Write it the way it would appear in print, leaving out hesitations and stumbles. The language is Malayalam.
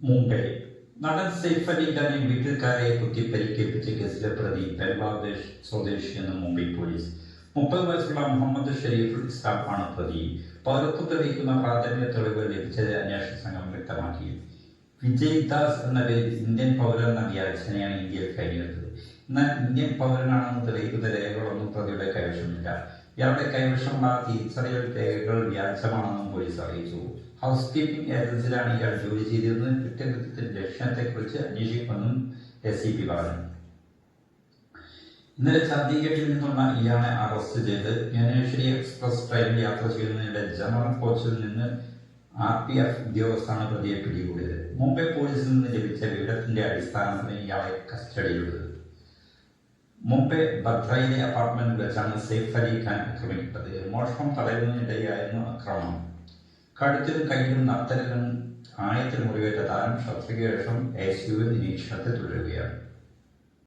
മുംബൈ നടൻ സെയ്ഫ് അലി ഖാനെ വീട്ടുകാരെ കുത്തിപ്പരിക്കേൽപ്പിച്ച കേസിലെ പ്രതി ബംഗ്ലാദേശ് സ്വദേശിയെന്ന് മുംബൈ പോലീസ്. 30 വയസ്സുള്ള മുഹമ്മദ് ഷരീഫുൽ ഇസ്ലാമാണ് പ്രതി. പൗരത്വം തെളിയിക്കുന്ന പ്രാഥമിക തെളിവ് ലഭിച്ചത് അന്വേഷണ സംഘം വ്യക്തമാക്കി. വിജയ് ദാസ് എന്ന പേരിൽ ഇന്ത്യൻ പൗരൻ വ്യാജനെയാണ് ഇന്ത്യയിൽ കഴിഞ്ഞിരുന്നത്. എന്നാൽ ഇന്ത്യൻ പൗരനാണെന്ന് തെളിയിക്കുന്ന രേഖകളൊന്നും പ്രതിയുടെ കൈവശമില്ല. ഇയാളുടെ കൈവശമുള്ള തിരിച്ചറിയൽ രേഖകൾ വ്യാജമാണെന്നും പോലീസ് അറിയിച്ചു. ഹൗസ് കീപ്പിംഗ് ഏജൻസിയിലാണ് ഇയാൾ ജോലി ചെയ്തിരുന്നത്. കുറ്റകൃത്യത്തിന്റെ ലക്ഷ്യത്തെക്കുറിച്ച് അന്വേഷിക്കുമെന്നും SCP പറഞ്ഞു. ഇന്നലെ ചണ്ഡീഗഡിൽ നിന്നുള്ള ഇയാളെ അറസ്റ്റ് ചെയ്ത് ജ്ഞാനേശ്വരി എക്സ്പ്രസ് ട്രെയിനിൽ യാത്ര ചെയ്യുന്നതിനിടെ ജനറൽ കോച്ചിൽ നിന്ന് RPF ഉദ്യോഗസ്ഥരാണ് പ്രതിയെ പിടികൂടിയത്. മുംബൈ പോലീസിൽ നിന്ന് ലഭിച്ച വിവരത്തിന്റെ അടിസ്ഥാനത്തിൽ ഇയാളെ കസ്റ്റഡിയിലെടുത്തത്. മുംബൈ ബദ്രയിലെ അപ്പാർട്ട്മെന്റിൽ വെച്ചാണ് സെയ്ഫ് അലി ഖാൻ ആക്രമിക്കപ്പെട്ടത്. മോഷണം തടയുന്നതിനിടെയായിരുന്നു ആക്രമണം. കഴുത്തിലും കയ്യിലും നത്തലിലും ആഴത്തിൽ മുറിവേറ്റ താരം ശസ്ത്രക്രിയയ്ക്ക് ശേഷം ICU നിരീക്ഷണത്തിൽ തുടരുകയാണ്.